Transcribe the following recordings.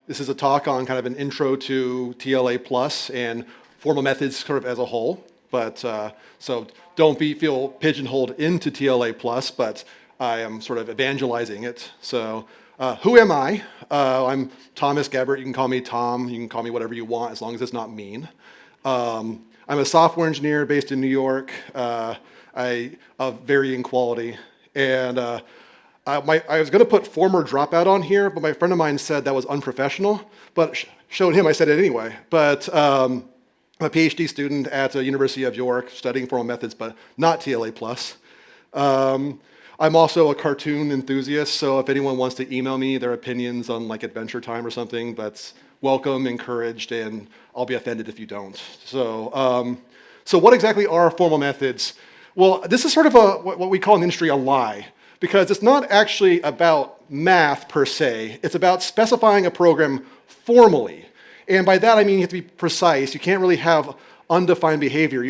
This is a talk on kind of an intro to TLA plus and formal methods sort of as a whole. But so don't feel pigeonholed into TLA plus, but I am sort of evangelizing it. So who am I? I'm Thomas Gebert. You can call me Tom. You can call me whatever you want as long as it's not mean. I'm a software engineer based in New York. Of varying quality. And I was going to put former dropout on here, but my friend of mine said that was unprofessional. But showed him, I said it anyway. But I'm a PhD student at the University of York studying formal methods, but not TLA plus. I'm also a cartoon enthusiast, so if anyone wants to email me their opinions on like Adventure Time or something, that's welcome, encouraged, and I'll be offended if you don't. So what exactly are formal methods? Well, this is sort of what we call in the industry a lie, because it's not actually about math per se. It's about specifying a program formally. And by that I mean you have to be precise. You can't really have undefined behavior.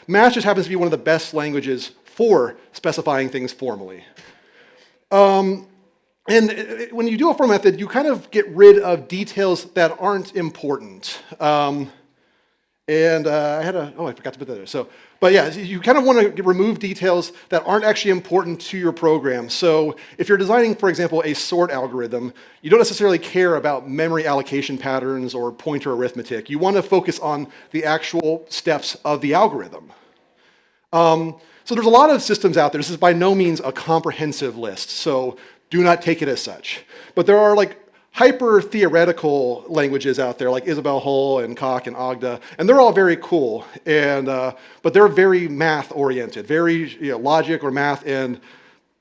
Math just happens to be one of the best languages for specifying things formally. And when you do a formal method, you kind of get rid of details that aren't important. I forgot to put that there. But yeah, you kind of want to remove details that aren't actually important to your program. So if you're designing, for example, a sort algorithm, you don't necessarily care about memory allocation patterns or pointer arithmetic. You want to focus on the actual steps of the algorithm. So there's a lot of systems out there. This is by no means a comprehensive list, so do not take it as such. But there are like hyper-theoretical languages out there, like Isabelle Hull and Coq and Ogda, and they're all very cool, but they're very math-oriented, very logic or math, and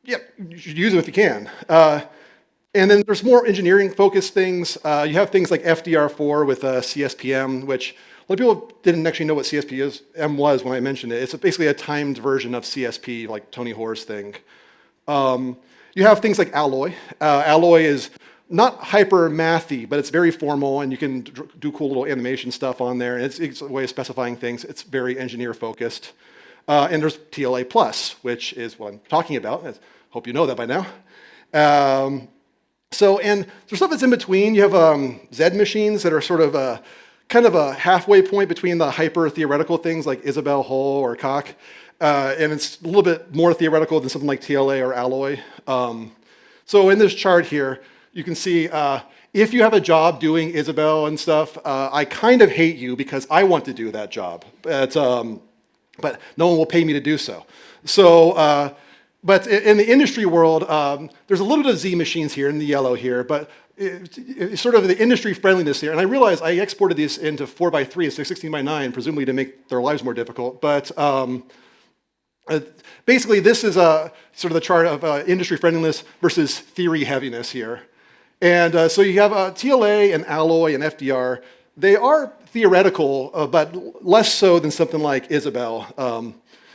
yeah, you should use them if you can. And then there's more engineering-focused things. You have things like FDR4 with CSPM, which a lot of people didn't actually know what CSPM was when I mentioned it. It's basically a timed version of CSP, like Tony Hoare's thing. You have things like Alloy. Alloy is not hyper mathy, but it's very formal, and you can do cool little animation stuff on there. And it's a way of specifying things. It's very engineer focused. And there's TLA plus, which is what I'm talking about. I hope you know that by now. And there's stuff that's in between. You have Z machines that are sort of kind of a halfway point between the hyper theoretical things like Isabelle Hull or Coq. And it's a little bit more theoretical than something like TLA or Alloy. So in this chart here, you can see if you have a job doing Isabelle and stuff, I kind of hate you because I want to do that job, but no one will pay me to do so. But in the industry world, there's a little bit of Z machines here in the yellow here, but it's sort of the industry friendliness here. And I realized I exported these into 4x3 instead of 16x9, presumably to make their lives more difficult. But basically, this is sort of the chart of industry friendliness versus theory heaviness here. And so you have TLA and Alloy and FDR. They are theoretical, but less so than something like Isabelle.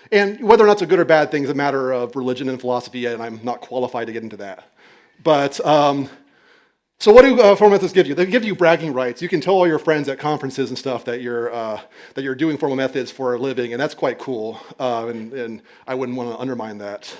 And whether or not it's a good or bad thing is a matter of religion and philosophy, and I'm not qualified to get into that. But so what do formal methods give you? They give you bragging rights. You can tell all your friends at conferences and stuff that you're doing formal methods for a living, and that's quite cool. And I wouldn't want to undermine that.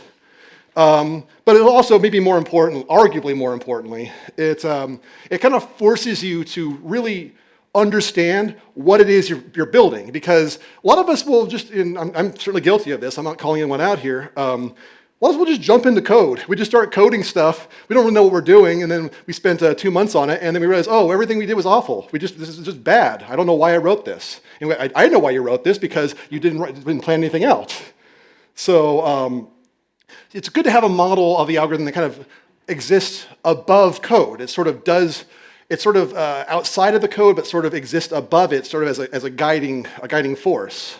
But it also, maybe more important, arguably more importantly, it kind of forces you to really understand what it is you're building, because a lot of us will just, and I'm certainly guilty of this, I'm not calling anyone out here, a lot of us will just jump into code. We just start coding stuff, we don't really know what we're doing, and then we spent 2 months on it, and then we realize, oh, everything we did was awful. This is just bad. I don't know why I wrote this. Anyway, I know why you wrote this, because you didn't plan anything out. So it's good to have a model of the algorithm that kind of exists above code. It's sort of outside of the code, but sort of exists above it, sort of as a guiding force.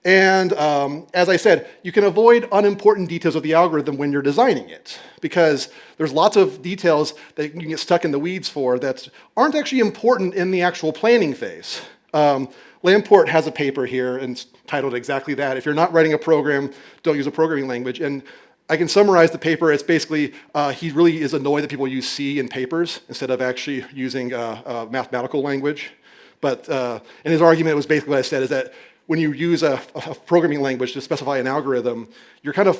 And as I said, you can avoid unimportant details of the algorithm when you're designing it, because there's lots of details that you can get stuck in the weeds for that aren't actually important in the actual planning phase. Lamport has a paper here, and it's titled exactly that. If you're not writing a program, don't use a programming language. And I can summarize the paper. It's basically, he really is annoyed that people use C in papers instead of actually using a mathematical language. But and his argument was basically what I said, is that when you use a programming language to specify an algorithm, you're kind of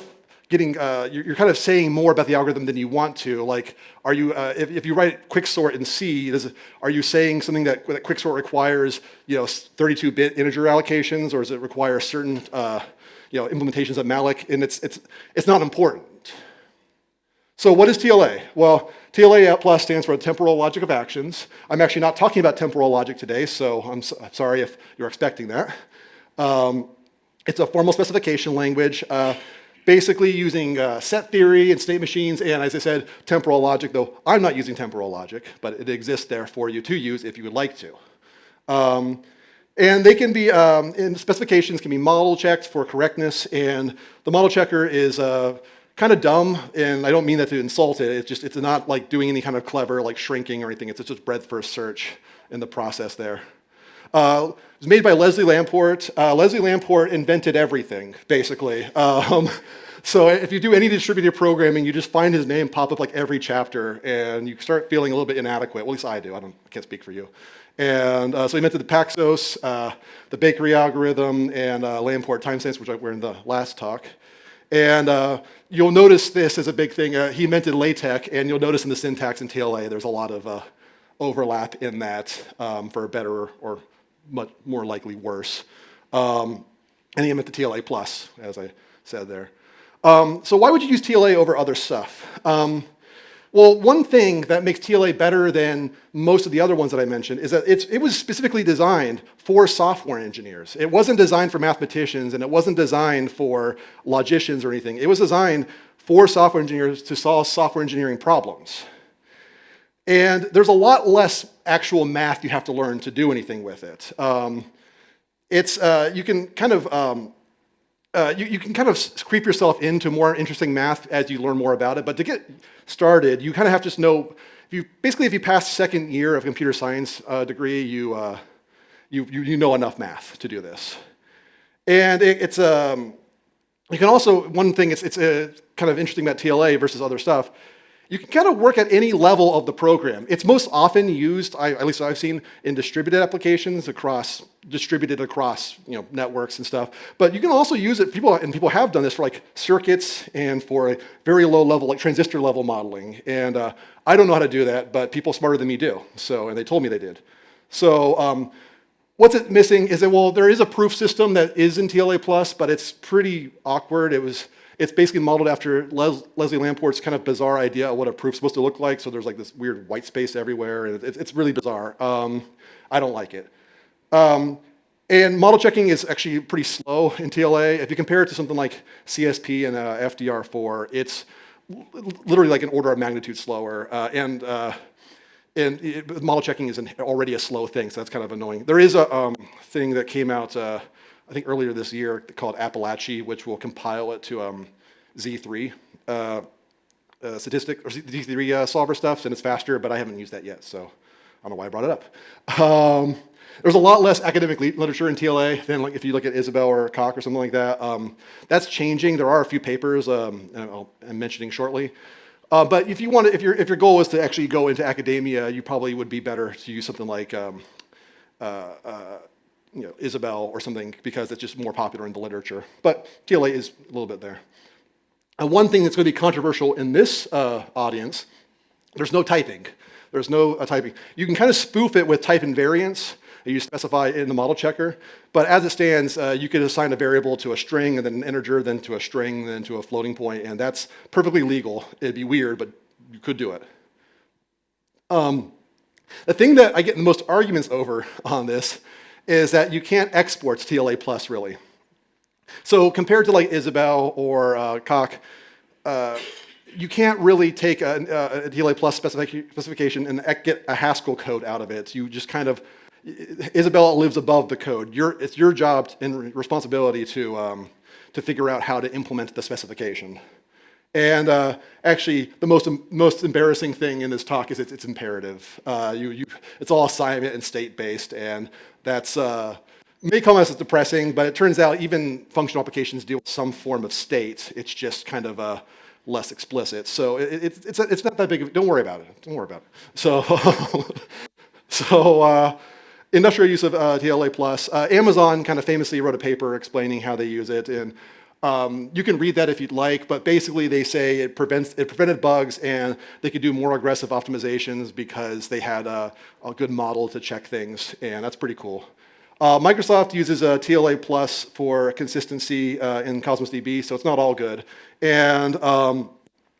you're kind of saying more about the algorithm than you want to. Like, are you, if you write quicksort in C, are you saying something that quicksort requires, 32-bit integer allocations, or does it require certain, implementations of malloc? And it's not important. So what is TLA? Well, TLA plus stands for temporal logic of actions. I'm actually not talking about temporal logic today, so I'm sorry if you're expecting that. It's a formal specification language, basically using set theory and state machines, and as I said, temporal logic, though I'm not using temporal logic, but it exists there for you to use if you would like to. And they can be, in specifications, can be model checked for correctness, and the model checker is kind of dumb, and I don't mean that to insult it. It's not like doing any kind of clever like shrinking or anything. It's just breadth first search in the process there. It was made by Leslie Lamport. Leslie Lamport invented everything, basically. So if you do any distributed programming, you just find his name pop up like every chapter, and you start feeling a little bit inadequate. Well, at least I do. I can't speak for you. And so he invented the Paxos, the bakery algorithm, and Lamport timestamps, which were in the last talk. And you'll notice this as a big thing. He invented LaTeX, and you'll notice in the syntax in TLA, there's a lot of overlap in that, for better or much more likely worse. And he invented TLA plus, as I said there. So why would you use TLA over other stuff? Well, one thing that makes TLA better than most of the other ones that I mentioned is that it was specifically designed for software engineers. It wasn't designed for mathematicians, and it wasn't designed for logicians or anything. It was designed for software engineers to solve software engineering problems. And there's a lot less actual math you have to learn to do anything with it. You can kind of you can kind of creep yourself into more interesting math as you learn more about it. But to get started, you kind of have to just know. If you pass second year of computer science degree, you know enough math to do this. And you can also, one thing it's kind of interesting about TLA versus other stuff. You can kind of work at any level of the program. It's most often used, at least I've seen, in distributed applications distributed across networks and stuff. But you can also use it, people have done this for like circuits and for a very low level, like transistor level modeling. And I don't know how to do that, but people smarter than me do. And they told me they did. So what's it missing is that, well, there is a proof system that is in TLA+, but it's pretty awkward. It's basically modeled after Leslie Lamport's kind of bizarre idea of what a proof's supposed to look like. So there's like this weird white space everywhere, and it's really bizarre. I don't like it. And model checking is actually pretty slow in TLA. If you compare it to something like CSP and FDR4, it's literally like an order of magnitude slower. Model checking is already a slow thing, so that's kind of annoying. There is a thing that came out I think earlier this year called Appalachia, which will compile it to Z3 statistic or Z3 solver stuff, and it's faster, but I haven't used that yet, so I don't know why I brought it up. There's a lot less academic literature in TLA than like if you look at Isabelle or Koch or something like that. That's changing. There are a few papers I'm mentioning shortly. But if your goal is to actually go into academia, you probably would be better to use something like Isabelle or something, because it's just more popular in the literature. But TLA is a little bit there. One thing that's going to be controversial in this audience, there's no typing. There's no typing. You can kind of spoof it with type invariance that you specify in the model checker, but as it stands, you could assign a variable to a string, and then an integer, then to a string, then to a floating point, and that's perfectly legal. It'd be weird, but you could do it. The thing that I get the most arguments over on this is that you can't export TLA plus, really. So compared to like Isabelle or Koch, you can't really take a TLA plus specification and get a Haskell code out of it. You just kind of, Isabelle lives above the code. It's your job and responsibility to figure out how to implement the specification. And actually, the most embarrassing thing in this talk is it's imperative. It's all assignment and state-based, and that's may come as depressing, but it turns out even functional applications deal with some form of state. It's just kind of less explicit. So it's not that big. Don't worry about it. Don't worry about it. So industrial use of TLA plus. Amazon kind of famously wrote a paper explaining how they use it, and You can read that if you'd like, but basically they say it prevented bugs and they could do more aggressive optimizations because they had a good model to check things, and that's pretty cool. Microsoft uses TLA Plus for consistency in Cosmos DB, so it's not all good. And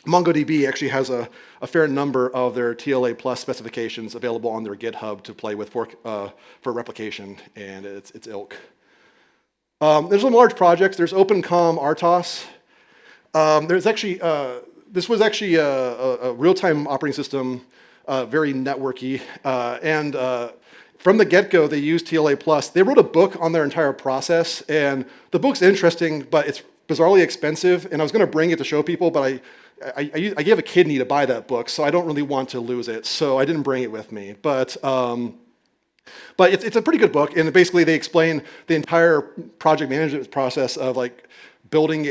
MongoDB actually has a fair number of their TLA Plus specifications available on their GitHub to play with for replication, and it's ilk. There's some large projects. There's OpenCom RTOS. There's actually, this was actually a real-time operating system, very networky, and from the get-go, they used TLA Plus. They wrote a book on their entire process, and the book's interesting, but it's bizarrely expensive, and I was going to bring it to show people, but I gave a kidney to buy that book, so I don't really want to lose it, so I didn't bring it with me. But it's a pretty good book, and basically they explain the entire project management process of like building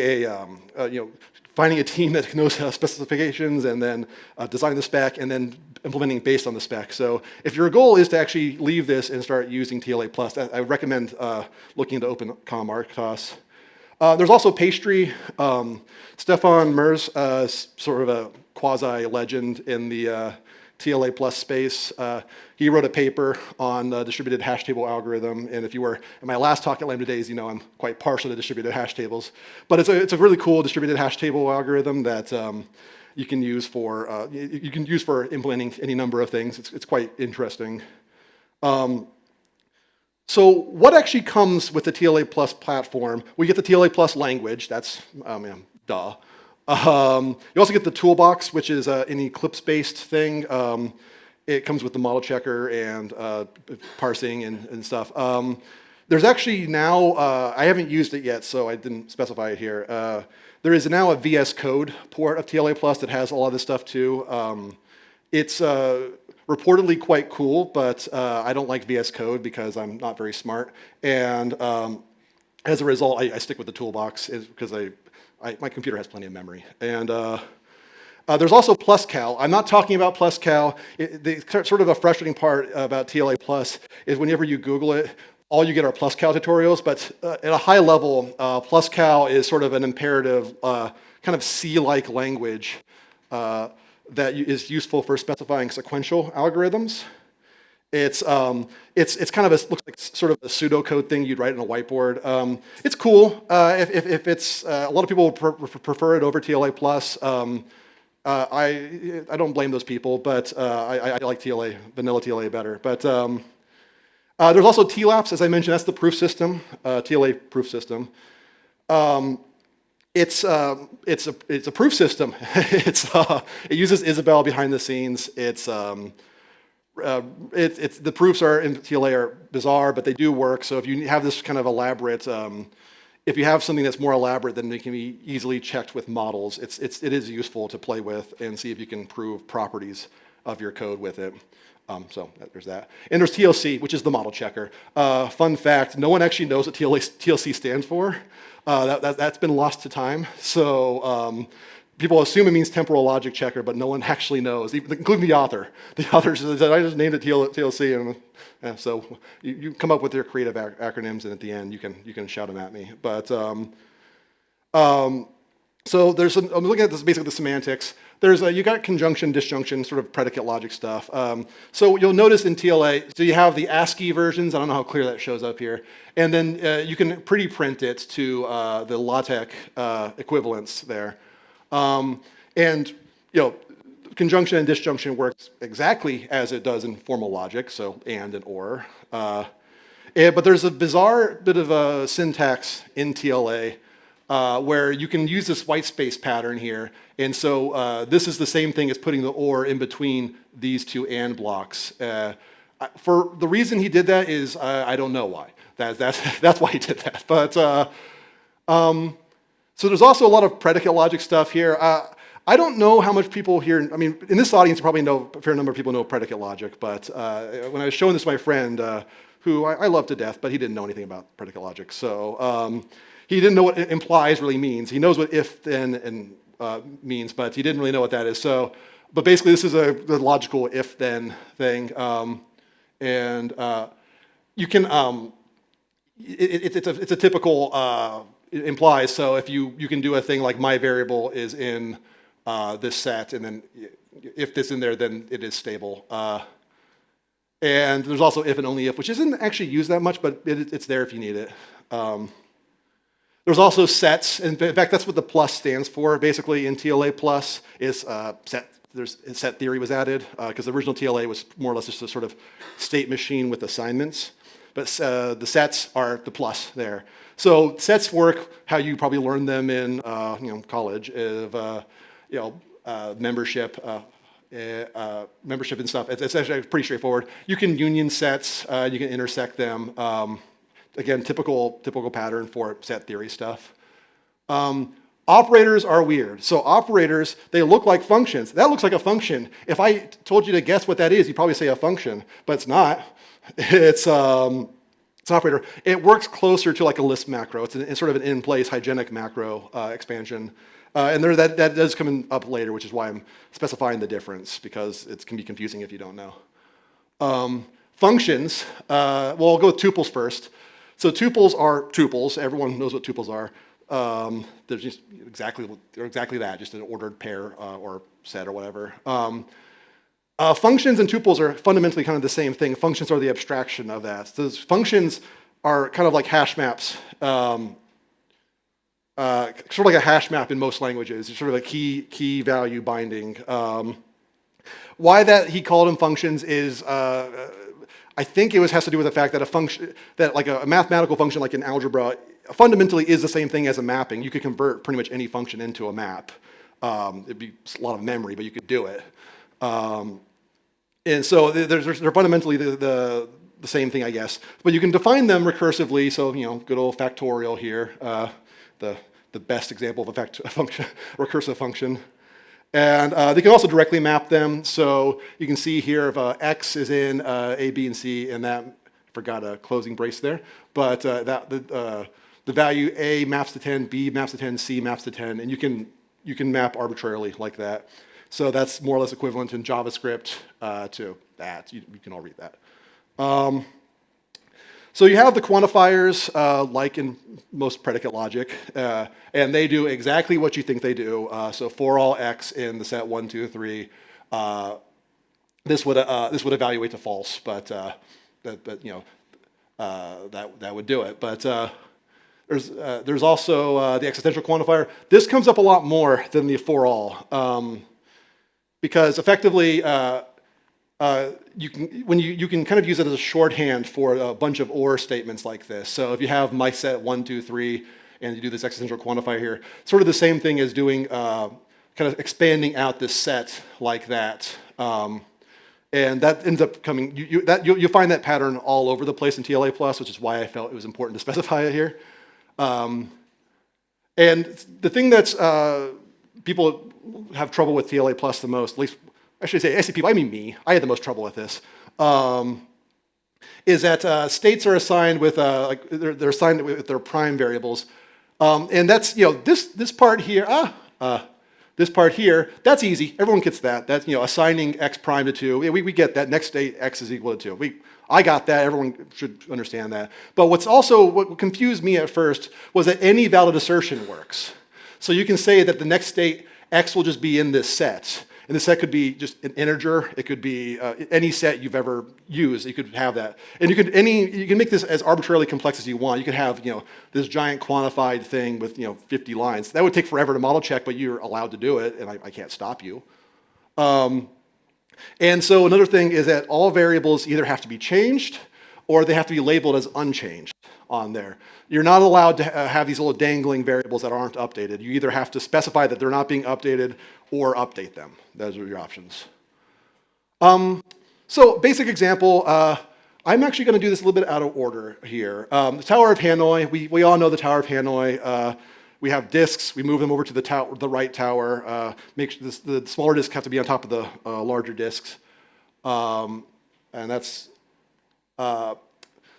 finding a team that knows specifications, and then designing the spec, and then implementing based on the spec. So if your goal is to actually leave this and start using TLA Plus, I would recommend looking into OpenCom RTOS. There's also Pastry. Stefan Mers, sort of a quasi-legend in the TLA Plus space. He wrote a paper on the distributed hash table algorithm, and if you were in my last talk at Lambda Days, you know I'm quite partial to distributed hash tables. But it's a really cool distributed hash table algorithm that you can use for implementing any number of things. It's quite interesting. So what actually comes with the TLA Plus platform? We get the TLA Plus language. That's duh. You also get the toolbox, which is an Eclipse-based thing. It comes with the model checker and parsing and stuff. There's actually now, I haven't used it yet, so I didn't specify it here. There is now a VS Code port of TLA Plus that has a lot of this stuff too. It's reportedly quite cool, but I don't like VS Code because I'm not very smart. And as a result, I stick with the toolbox because my computer has plenty of memory. And there's also PlusCal. I'm not talking about PlusCal. Sort of a frustrating part about TLA Plus is whenever you Google it, all you get are PlusCal tutorials, but at a high level, PlusCal is sort of an imperative kind of C-like language that is useful for specifying sequential algorithms. It's kind of looks like sort of a pseudocode thing you'd write on a whiteboard. It's cool. If it's a lot of people prefer it over TLA Plus. I don't blame those people, but I like TLA, vanilla TLA better. But there's also TLAPS, as I mentioned. That's the proof system, TLA proof system. It's a proof system. It uses Isabelle behind the scenes. The proofs in TLA are bizarre, but they do work. So if you have this kind of elaborate, if you have something that's more elaborate, then it can be easily checked with models. It is useful to play with and see if you can prove properties of your code with it. So there's that. And there's TLC, which is the model checker. Fun fact, no one actually knows what TLC stands for. That's been lost to time. So people assume it means temporal logic checker, but no one actually knows, including the author. The author said, I just named it TLC. And so you come up with your creative acronyms, and at the end, you can shout them at me. But so I'm looking at this, basically the semantics. You got conjunction, disjunction, sort of predicate logic stuff. So you'll notice in TLA, so you have the ASCII versions. I don't know how clear that shows up here. And then you can print it to the LaTeX equivalents there. And conjunction and disjunction works exactly as it does in formal logic, so and or. But there's a bizarre bit of a syntax in TLA where you can use this white space pattern here. And so this is the same thing as putting the or in between these two and blocks. For the reason he did that is I don't know why. That's why he did that. But so there's also a lot of predicate logic stuff here. I don't know how much people here, I mean, in this audience, you probably know, a fair number of people know predicate logic, but when I was showing this to my friend, who I love to death, but he didn't know anything about predicate logic, so he didn't know what it implies really means. He knows what if, then, and means, but he didn't really know what that is. So, but basically, this is the logical if-then thing, and you can, it's a typical implies. So if you can do a thing like my variable is in this set, and then if this in there, then it is stable. And there's also if and only if, which isn't actually used that much, but it's there if you need it. There's also sets. In fact, that's what the plus stands for. Basically, in TLA plus is set theory was added because the original TLA was more or less just a sort of state machine with assignments. But the sets are the plus there. So sets work how you probably learned them in college of membership. Membership and stuff. It's actually pretty straightforward. You can union sets. You can intersect them. Again, typical pattern for set theory stuff. Operators are weird. So operators, they look like functions. That looks like a function. If I told you to guess what that is, you'd probably say a function, but it's not. It's an operator. It works closer to like a Lisp macro. It's sort of an in-place hygienic macro expansion. And that does come up later, which is why I'm specifying the difference, because it can be confusing if you don't know. Functions, well, I'll go with tuples first. So tuples are tuples. Everyone knows what tuples are. They're just exactly that, just an ordered pair or set or whatever. Functions and tuples are fundamentally kind of the same thing. Functions are the abstraction of that. So those functions are kind of like hash maps. Sort of like a hash map in most languages. It's sort of a key value binding. Why that he called them functions is, I think it has to do with the fact that a function, that like a mathematical function like in algebra, fundamentally is the same thing as a mapping. You could convert pretty much any function into a map. It'd be a lot of memory, but you could do it. And so they're fundamentally the same thing, I guess. But you can define them recursively. So good old factorial here. The best example of a recursive function. And they can also directly map them. So you can see here if x is in A, B, and C, and that, I forgot a closing brace there, but the value A maps to 10, B maps to 10, C maps to 10, and you can map arbitrarily like that. So that's more or less equivalent in JavaScript to that. You can all read that. So you have the quantifiers, like in most predicate logic, and they do exactly what you think they do. So for all x in the set 1, 2, 3, this would evaluate to false, but that would do it. But there's also the existential quantifier. This comes up a lot more than the for all, because effectively. You can kind of use it as a shorthand for a bunch of OR statements like this. So if you have my set 1, 2, 3, and you do this existential quantifier here, sort of the same thing as doing kind of expanding out this set like that. And that ends up coming. You'll find that pattern all over the place in TLA+, which is why I felt it was important to specify it here. And the thing that's people have trouble with TLA+ the most, at least. I should say, I say people, I mean me. I had the most trouble with this. Is that states are assigned with they're assigned with their prime variables, and that's this part here. This part here, that's easy. Everyone gets that. That's assigning x prime to 2. We get that. Next state x is equal to 2. I got that. Everyone should understand that. But what confused me at first was that any valid assertion works. So you can say that the next state x will just be in this set. And the set could be just an integer. It could be any set you've ever used. You could have that, and you can make this as arbitrarily complex as you want. You could have this giant quantified thing with 50 lines. That would take forever to model check, but you're allowed to do it, and I can't stop you. And so another thing is that all variables either have to be changed or they have to be labeled as unchanged on there. You're not allowed to have these little dangling variables that aren't updated. You either have to specify that they're not being updated or update them. Those are your options. So basic example, I'm actually going to do this a little bit out of order here. The Tower of Hanoi, we all know the Tower of Hanoi. We have disks, we move them over to the right tower. The smaller disks have to be on top of the larger disks. And that's,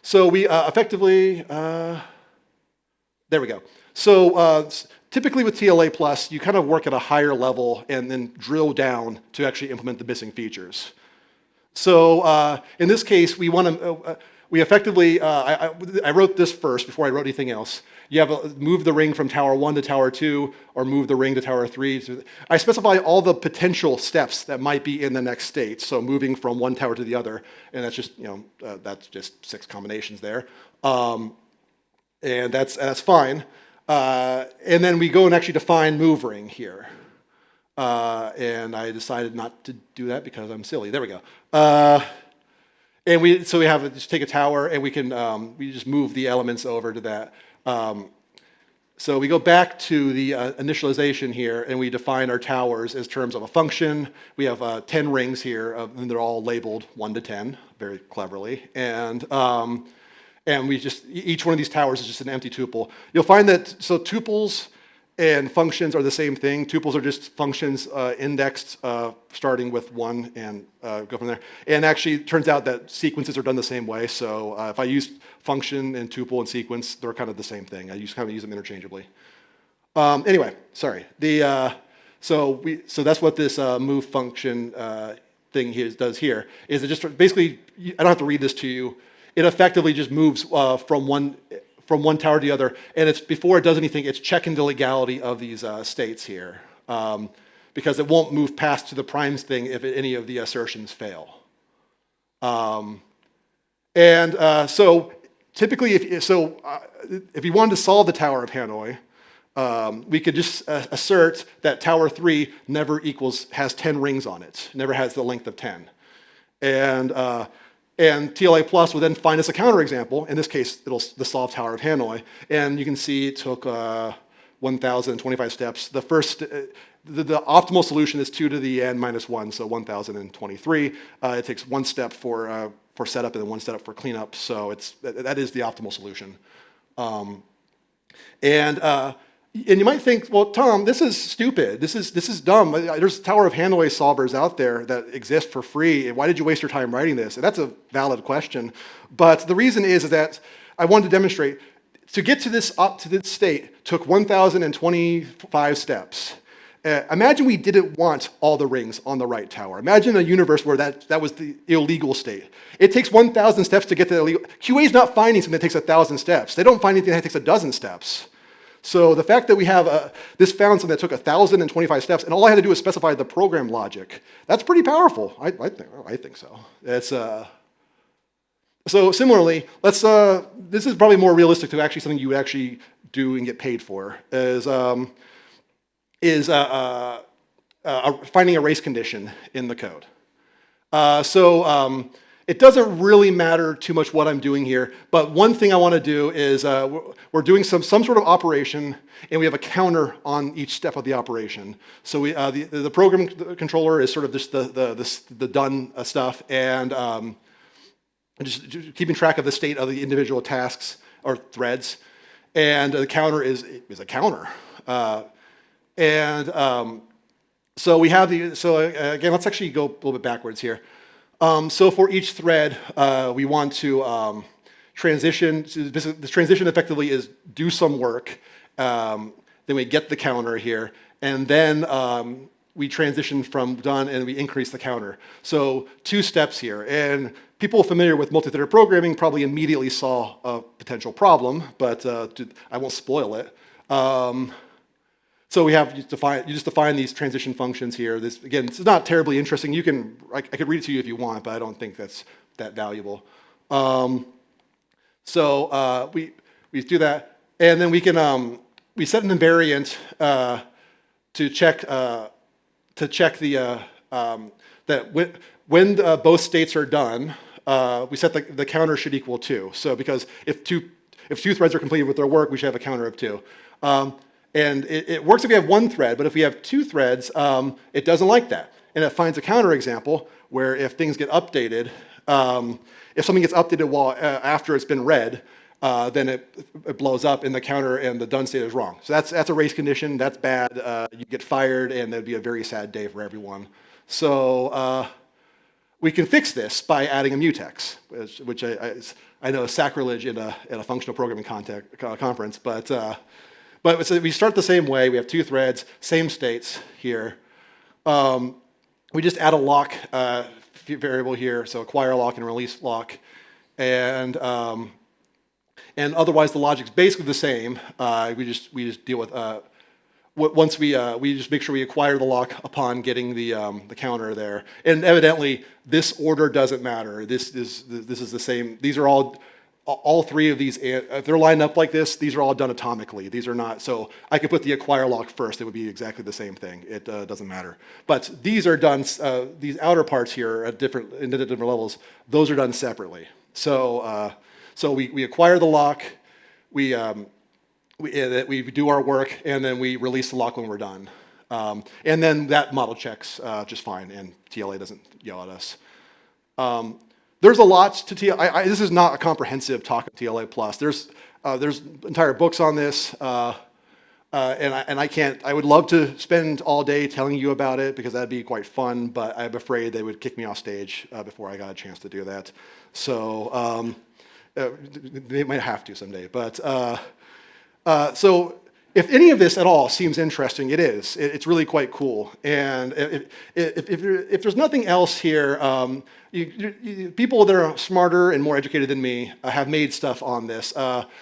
so we effectively, there we go. So typically with TLA+, you kind of work at a higher level and then drill down to actually implement the missing features. So in this case, we want to, we effectively, I wrote this first before I wrote anything else. You have move the ring from tower 1 to tower 2, or move the ring to tower 3. I specify all the potential steps that might be in the next state. So moving from one tower to the other, and that's just, that's just 6 combinations there. And that's fine. And then we go and actually define move ring here. And I decided not to do that because I'm silly. There we go. And we have just take a tower, and we can we just move the elements over to that. So we go back to the initialization here, and we define our towers as terms of a function. We have 10 rings here, and they're all labeled 1 to 10, very cleverly. And we just, each one of these towers is just an empty tuple. You'll find that, so tuples and functions are the same thing. Tuples are just functions indexed starting with 1 and go from there. And actually, it turns out that sequences are done the same way. So if I use function and tuple and sequence, they're kind of the same thing. I kind of use them interchangeably. Anyway, sorry. So that's what this move function thing here does here. Is it just basically, I don't have to read this to you. It effectively just moves from one tower to the other, and it's, before it does anything, it's checking the legality of these states here, because it won't move past to the primes thing if any of the assertions fail. So typically, if you wanted to solve the Tower of Hanoi, we could just assert that Tower 3 never has 10 rings on it, never has the length of 10. And TLA plus will then find us a counterexample. In this case, it'll the solve Tower of Hanoi. And you can see it took 1,025 steps. The first, the optimal solution is 2 to the n minus 1, so 1,023. It takes 1 step for setup and then 1 step for cleanup. So that is the optimal solution. And you might think, well, Tom, this is stupid. This is dumb. There's Tower of Hanoi solvers out there that exist for free. Why did you waste your time writing this? And that's a valid question. But the reason is that I wanted to demonstrate, to get to this state took 1,025 steps. Imagine we didn't want all the rings on the right tower. Imagine a universe where that was the illegal state. It takes 1,000 steps to get to the illegal. QA is not finding something that takes 1,000 steps. They don't find anything that takes a dozen steps. So the fact that we have this found something that took 1,025 steps, and all I had to do was specify the program logic, that's pretty powerful. I think so. So similarly, this is probably more realistic to actually something you would actually do and get paid for, is finding a race condition in the code. It doesn't really matter too much what I'm doing here, but one thing I want to do is we're doing some sort of operation, and we have a counter on each step of the operation. So the program controller is sort of just the done stuff, and just keeping track of the state of the individual tasks or threads, and the counter is a counter. So we have again, let's actually go a little bit backwards here. So for each thread, we want to transition. So the transition effectively is do some work, then we get the counter here, and then we transition from done and we increase the counter. So 2 steps here. And people familiar with multi-threaded programming probably immediately saw a potential problem, but I won't spoil it. So you just define these transition functions here. This, again, it's not terribly interesting. I could read it to you if you want, but I don't think that's that valuable. We do that, and then we can we set an invariant to check that when both states are done, we set the counter should equal 2. So because if two threads are completed with their work, we should have a counter of 2. And it works if we have 1 thread, but if we have 2 threads, it doesn't like that. And it finds a counterexample where if things get updated, if something gets updated after it's been read, then it blows up in the counter and the done state is wrong. So that's a race condition, that's bad. You get fired and that'd be a very sad day for everyone. So we can fix this by adding a mutex, which I know is sacrilege in a functional programming conference, but so we start the same way. We have 2 threads, same states here. We just add a lock variable here, so acquire lock and release lock. and otherwise the logic's basically the same. We just deal with once we just make sure we acquire the lock upon getting the counter there. And evidently, this order doesn't matter. This is the same. These are all three of these. If they're lined up like this, these are all done atomically. These are not. So I could put the acquire lock first. It would be exactly the same thing. It doesn't matter. But these are done. These outer parts here at different levels. Those are done separately. So we acquire the lock. We do our work, and then we release the lock when we're done. And then that model checks just fine, and TLA doesn't yell at us. There's a lot to TLA. This is not a comprehensive talk of TLA plus. There's entire books on this, and I can't. I would love to spend all day telling you about it because that'd be quite fun, but I'm afraid they would kick me off stage before I got a chance to do that. So they might have to someday, but. So if any of this at all seems interesting, it is. It's really quite cool. And if there's nothing else here, people that are smarter and more educated than me have made stuff on this.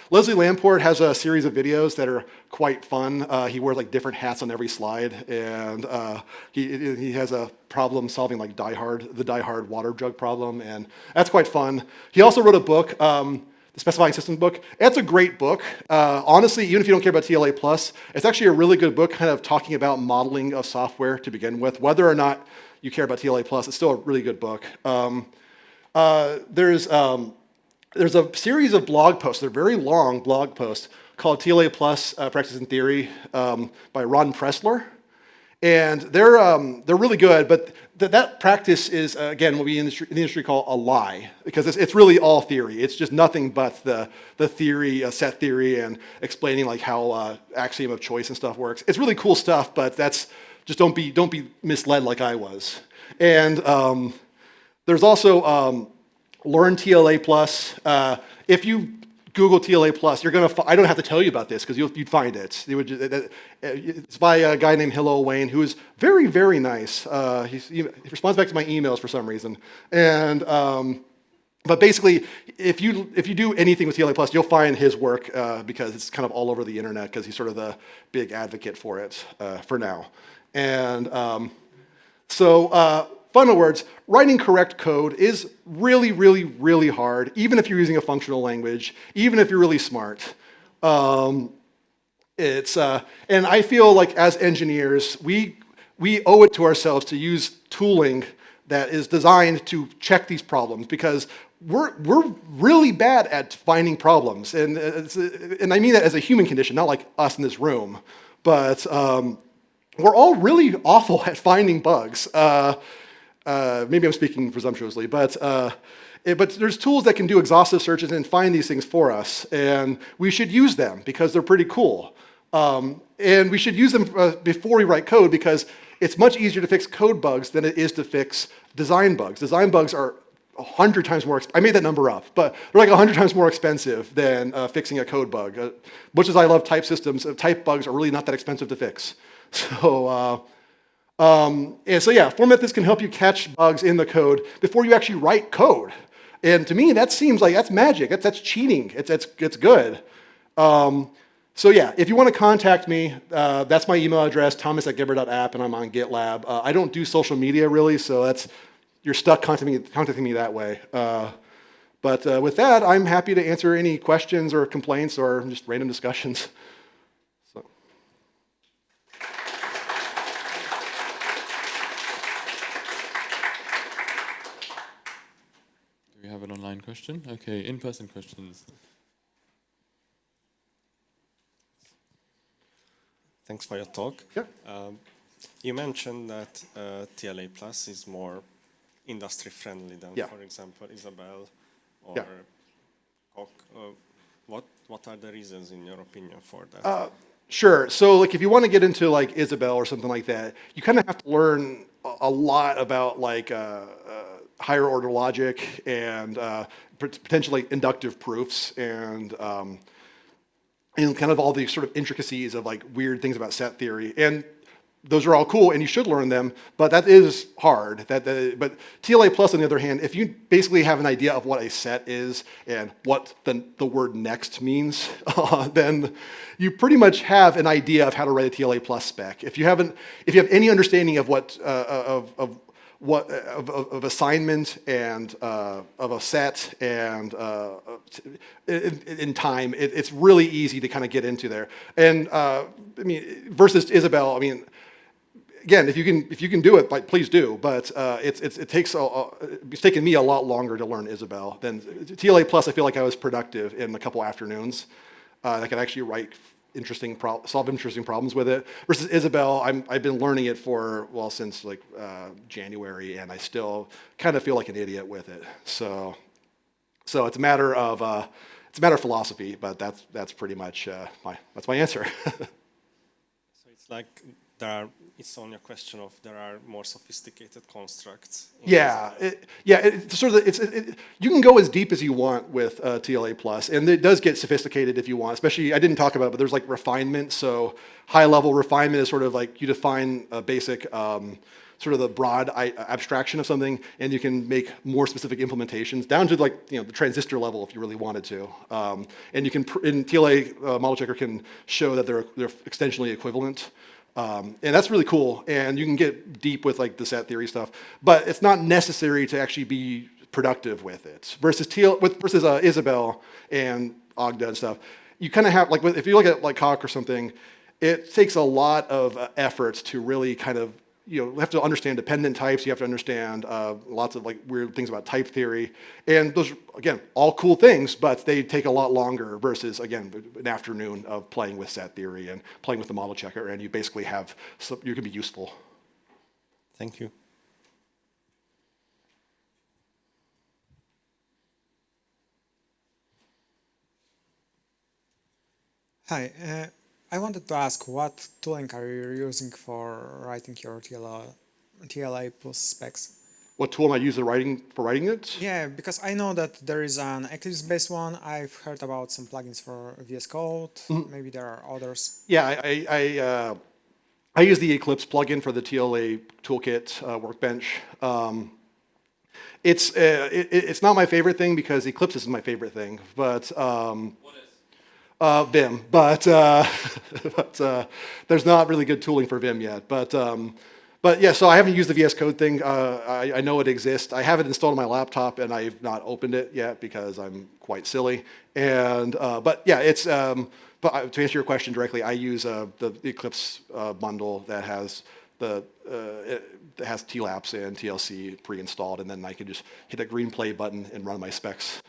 Leslie Lamport has a series of videos that are quite fun. He wears like different hats on every slide, and he has a problem solving like the Die Hard water jug problem, and that's quite fun. He also wrote a book. The Specifying Systems book. It's a great book. Honestly, even if you don't care about TLA+, it's actually a really good book kind of talking about modeling of software to begin with. Whether or not you care about TLA+, it's still a really good book. There's a series of blog posts. They're very long blog posts called TLA+, Practice and Theory by Ron Pressler. And they're really good, but that practice is, again, what we in the industry call a lie, because it's really all theory. It's just nothing but the theory, set theory, and explaining like how axiom of choice and stuff works. It's really cool stuff, but just don't be misled like I was. And there's also Learn TLA+. If you Google TLA+, you're gonna. I don't have to tell you about this because you'd find it. It's by a guy named Hillel Wayne, who is very, very nice. He responds back to my emails for some reason. And but basically, if you do anything with TLA+, you'll find his work because it's kind of all over the internet because he's sort of the big advocate for it for now. And final words, writing correct code is really, really, really hard, even if you're using a functional language, even if you're really smart. And I feel like as engineers, we owe it to ourselves to use tooling that is designed to check these problems because we're really bad at finding problems. And I mean that as a human condition, not like us in this room, but we're all really awful at finding bugs. Maybe I'm speaking presumptuously, but there's tools that can do exhaustive searches and find these things for us, and we should use them because they're pretty cool. And we should use them before we write code because it's much easier to fix code bugs than it is to fix design bugs. Design bugs are 100 times more, I made that number up, but they're like 100 times more expensive than fixing a code bug. Much as I love type systems, type bugs are really not that expensive to fix. And so yeah, format this can help you catch bugs in the code before you actually write code. And to me, that seems like that's magic. That's cheating. It's good. So yeah, if you want to contact me, that's my email address, thomas@gebert.app, and I'm on GitLab. I don't do social media really, so you're stuck contacting me that way. But with that, I'm happy to answer any questions or complaints or just random discussions. We have an online question. Okay, in-person questions. Thanks for your talk. Yeah. You mentioned that TLA Plus is more industry friendly than, for example, Isabelle or Coq. What are the reasons, in your opinion, for that? Sure. So, like, if you want to get into like Isabelle or something like that, you kind of have to learn a lot about like higher order logic and potentially inductive proofs and kind of all these sort of intricacies of like weird things about set theory. And those are all cool, and you should learn them, but that is hard. But TLA Plus, on the other hand, if you basically have an idea of what a set is and what the word next means, then you pretty much have an idea of how to write a TLA Plus spec. If you have any understanding of what of assignment and of a set and in time, it's really easy to kind of get into there. And I mean, versus Isabel, I mean, again, if you can do it, like, please do. But it's taken me a lot longer to learn Isabel than TLA Plus. I feel like I was productive in a couple afternoons. I could actually solve interesting problems with it. Versus Isabel, I've been learning it since like January, and I still kind of feel like an idiot with it. So it's a matter of philosophy, but that's pretty much my answer. So it's like it's only a question of there are more sophisticated constructs. Yeah, you can go as deep as you want with TLA Plus, and it does get sophisticated if you want. Especially, I didn't talk about it, but there's like refinement. So high-level refinement is sort of like you define a basic, sort of the broad abstraction of something, and you can make more specific implementations down to like the transistor level if you really wanted to. And you can in TLA model checker can show that they're extensionally equivalent. And that's really cool, and you can get deep with like the set theory stuff, but it's not necessary to actually be productive with it. Versus Isabel and Ogda and stuff, you kind of have like if you look at like Coq or something, it takes a lot of effort to really kind of you have to understand dependent types. You have to understand lots of like weird things about type theory, and those again all cool things, but they take a lot longer. Versus again an afternoon of playing with set theory and playing with the model checker, and you basically you can be useful. Thank you. Hi. I wanted to ask, what tooling are you using for writing your TLA plus specs? What tool am I using for writing it? Yeah, because I know that there is an Eclipse-based one. I've heard about some plugins for VS Code. Maybe there are others. Yeah, I use the Eclipse plugin for the TLA toolkit workbench. It's not my favorite thing because Eclipse is my favorite thing, but. Vim, but there's not really good tooling for Vim yet. But yeah, so I haven't used the VS Code thing. I know it exists. I have it installed on my laptop, and I've not opened it yet because I'm quite silly. And but yeah, but to answer your question directly, I use the Eclipse bundle that has TLAPS and TLC pre-installed, and then I can just hit a green play button and run my specs.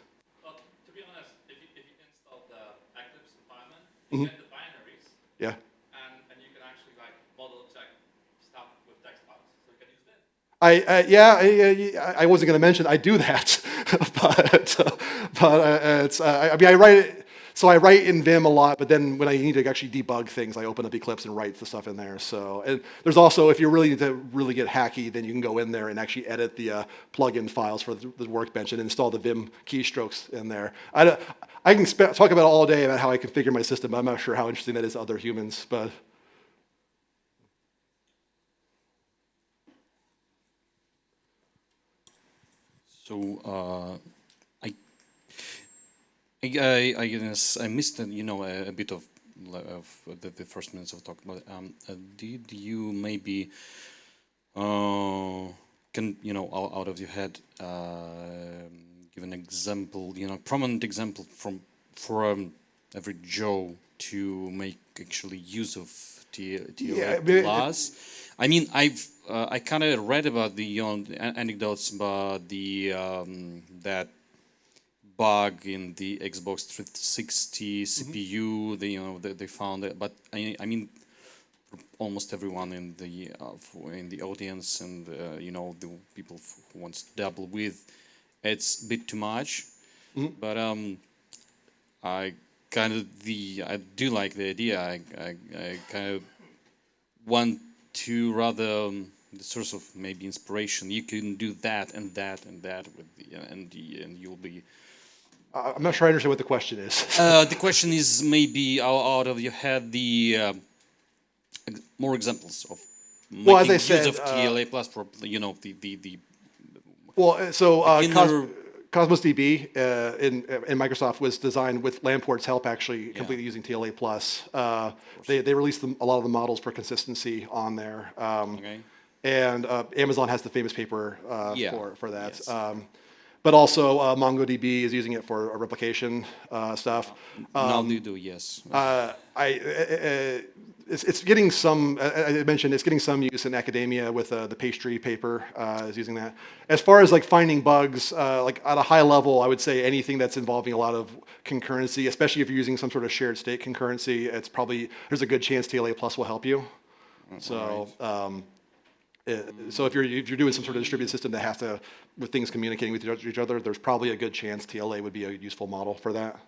You get the binaries, yeah, and you can actually like model check stuff with text files. So you can use this. I wasn't going to mention I do that, but I mean I write it. So I write in Vim a lot, but then when I need to actually debug things, I open up Eclipse and write the stuff in there. So and there's also, if you really need to really get hacky, then you can go in there and actually edit the plugin files for the workbench and install the Vim keystrokes in there. I can talk about it all day about how I configure my system, but I'm not sure how interesting that is to other humans. But so I guess I missed a bit of the first minutes of talk. But did you maybe can out of your head give an example, prominent example from every Joe to make actually use of TLA Plus? I mean, I kind of read about the anecdotes about the that bug in the Xbox 360 CPU. They found it, but I mean, almost everyone in the audience and the people who wants to dabble with, it's a bit too much. But I do like the idea. I kind of want to rather the source of maybe inspiration. You can do that and that and that with and you'll be. I'm not sure I understand what the question is. The question is maybe out of your head the more examples of Well, as making I said, use of TLA plus for the well, so beginner- Cosmos DB in Microsoft was designed with Lampport's help, actually, completely using TLA plus. They released a lot of the models for consistency on there. Okay. And Amazon has the famous paper Yeah. for that. Yes. But also MongoDB is using it for replication stuff. Now they do, yes. It's getting some. I mentioned it's getting some use in academia with the pastry paper is using that. As far as like finding bugs, like at a high level, I would say anything that's involving a lot of concurrency, especially if you're using some sort of shared state concurrency, it's probably there's a good chance TLA plus will help you. So. So if you're doing some sort of distributed system that has to, with things communicating with each other, there's probably a good chance TLA would be a useful model for that.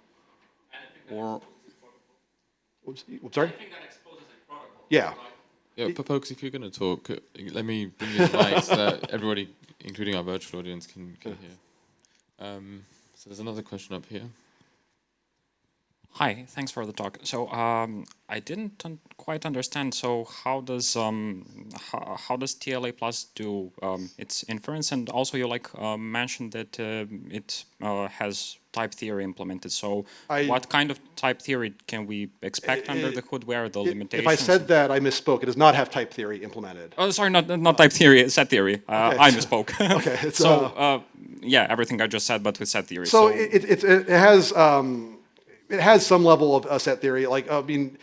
Or Oops, sorry? Anything that exposes a protocol. Yeah. Yeah, folks, if you're going to talk, let me bring you the mic so that everybody, including our virtual audience, can hear. So there's another question up here. Hi, thanks for the talk. So I didn't quite understand. So how does TLA plus do its inference? And also you mentioned that it has type theory implemented. So what kind of type theory can we expect under the hood? Where are the limitations? If I said that, I misspoke. It does not have type theory implemented. Oh, sorry, not type theory, set theory. I misspoke. Okay. It's, so yeah, everything I just said, but with set theory. So it has some level of set theory. Like, I mean,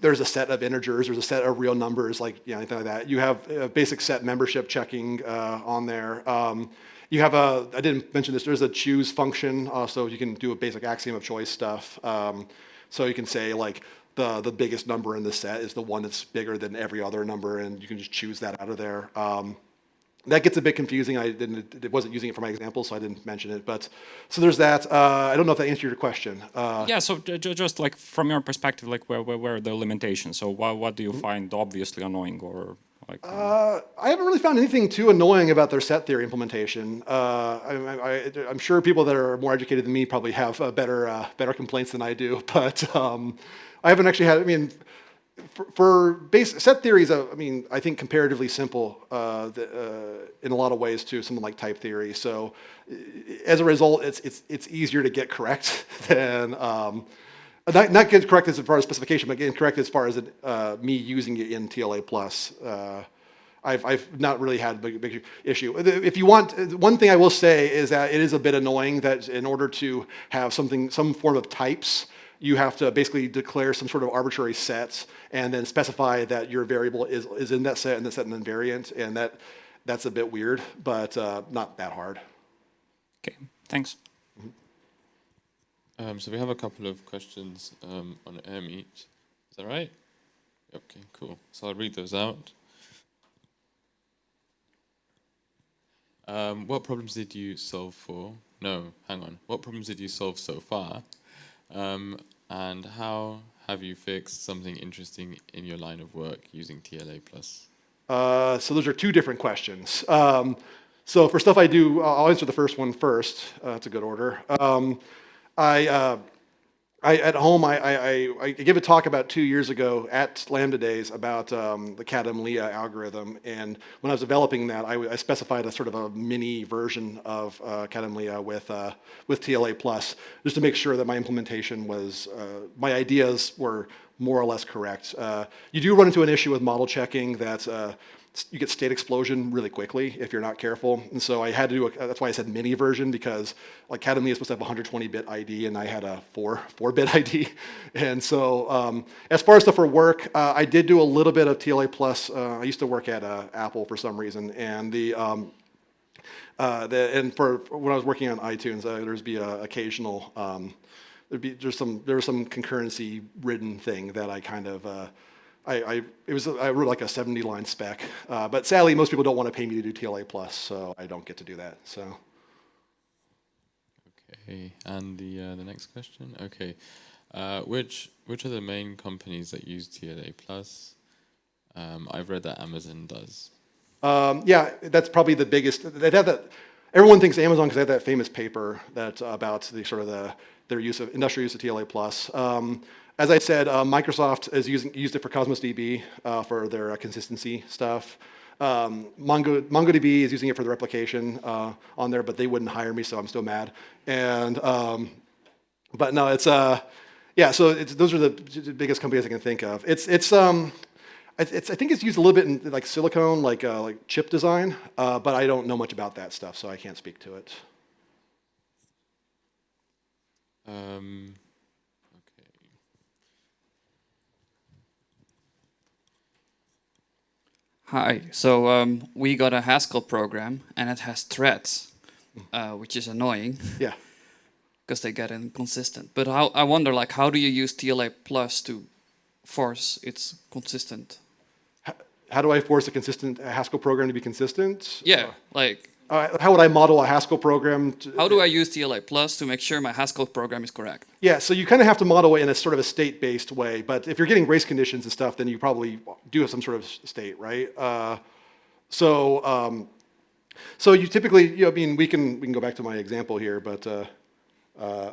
there's a set of integers, there's a set of real numbers, like, anything like that. You have a basic set membership checking on there. You have I didn't mention this, there's a choose function, so you can do a basic axiom of choice stuff. So you can say, like, the biggest number in the set is the one that's bigger than every other number, and you can just choose that out of there. That gets a bit confusing. It wasn't using it for my example, so I didn't mention it. But so there's that. I don't know if that answered your question. Yeah. So just like from your perspective, like where are the limitations? So what do you find obviously annoying or like? I haven't really found anything too annoying about their set theory implementation. I'm sure people that are more educated than me probably have better complaints than I do. But I haven't actually had. I mean. For base set theories, I think comparatively simple in a lot of ways to something like type theory. So as a result, it's easier to get correct than not get correct as far as specification, but getting correct as far as me using it in TLA plus. I've not really had a big issue. If you want, one thing I will say is that it is a bit annoying that in order to have some form of types, you have to basically declare some sort of arbitrary sets and then specify that your variable is in that set and the set and invariant, and that's a bit weird, but not that hard. Okay, thanks. So we have a couple of questions on AirMeet. Is that right? Okay, cool. So I'll read those out. What problems did you solve for? No, hang on. What problems did you solve so far? And how have you fixed something interesting in your line of work using TLA plus? So those are two different questions. So for stuff I do, I'll answer the first one first. That's a good order. At home, I gave a talk about 2 years ago at Lambda Days about the CADM-LEA algorithm, and when I was developing that, I specified a sort of a mini version of CADM-LEA with TLA plus, just to make sure that my implementation was, my ideas were more or less correct. You do run into an issue with model checking that you get state explosion really quickly if you're not careful. And so I had to do, that's why I said mini version, because like CADM-LEA is supposed to have 120-bit ID and I had a 4-bit ID. And so as far as stuff for work, I did do a little bit of TLA plus. I used to work at Apple for some reason. And and for when I was working on iTunes, there'd be occasional, there was some concurrency ridden thing that I kind of, I wrote like a 70-line spec, but sadly most people don't want to pay me to do TLA plus, so I don't get to do that. So. Okay, and the next question. Okay, which are the main companies that use TLA plus? I've read that Amazon does. Yeah, that's probably the biggest. They have that. Everyone thinks Amazon because they have that famous paper that about the sort of their use of industrial use of TLA plus. as I said, Microsoft is used it for Cosmos DB for their consistency stuff. MongoDB is using it for the replication on there, but they wouldn't hire me, so I'm still mad. And but no, it's yeah. So those are the biggest companies I can think of. I think it's used a little bit in like silicone, like chip design, but I don't know much about that stuff, so I can't speak to it. Okay. Hi, so we got a Haskell program and it has threads, which is annoying. Yeah. Because they get inconsistent. But I wonder, like, how do you use TLA plus to force its consistent? How do I force a consistent Haskell program to be consistent? Yeah, like. How would I model a Haskell program? How do I use TLA plus to make sure my Haskell program is correct? Yeah, so you kind of have to model it in a sort of a state-based way. But if you're getting race conditions and stuff, then you probably do have some sort of state, right? So you typically, I mean, we can go back to my example here, but why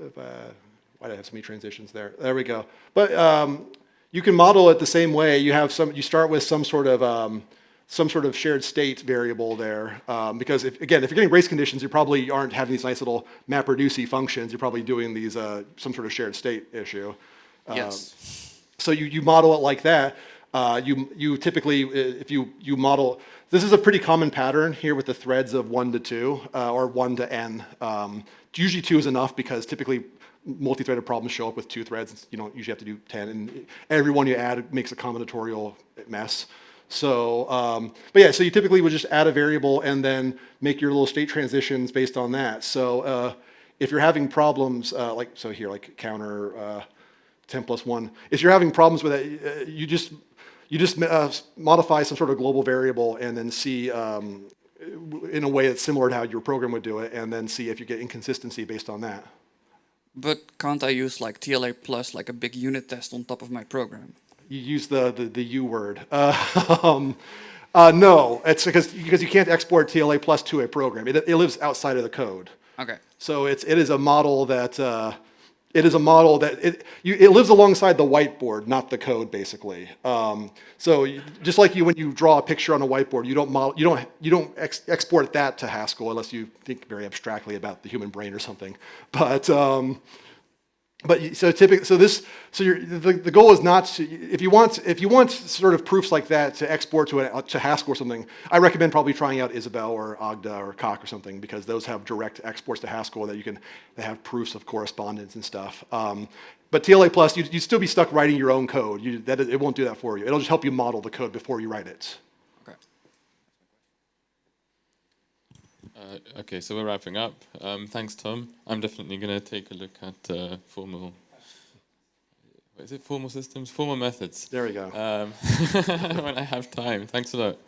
did I have so many transitions there? There we go. But you can model it the same way. You start with some sort of shared state variable there, because if you're getting race conditions, you probably aren't having these nice little MapReduce functions. You're probably doing these some sort of shared state issue. Yes. So you model it like that. You typically, if you model, this is a pretty common pattern here with the threads of 1 to 2 or 1 to n. Usually 2 is enough because typically multi-threaded problems show up with 2 threads. You don't usually have to do 10, and every one you add makes a combinatorial mess. So, but yeah, so you typically would just add a variable and then make your little state transitions based on that. So if you're having problems, like counter 10 plus 1, if you're having problems with it, you just modify some sort of global variable and then see in a way that's similar to how your program would do it, and then see if you get inconsistency based on that. But can't I use like TLA plus, like a big unit test on top of my program? You use the U word. No, it's because you can't export TLA plus to a program. It lives outside of the code. Okay. So it is a model that it lives alongside the whiteboard, not the code, basically. So just like when you draw a picture on a whiteboard, you don't export that to Haskell unless you think very abstractly about the human brain or something. The goal is not to, if you want sort of proofs like that to export to Haskell or something, I recommend probably trying out Isabelle or Agda or Coq or something, because those have direct exports to Haskell that they have proofs of correspondence and stuff. But TLA plus, you'd still be stuck writing your own code. It won't do that for you. It'll just help you model the code before you write it. Okay. Okay, so we're wrapping up. Thanks, Tom. I'm definitely going to take a look at formal systems? Formal methods. There we go. When I have time. Thanks a lot.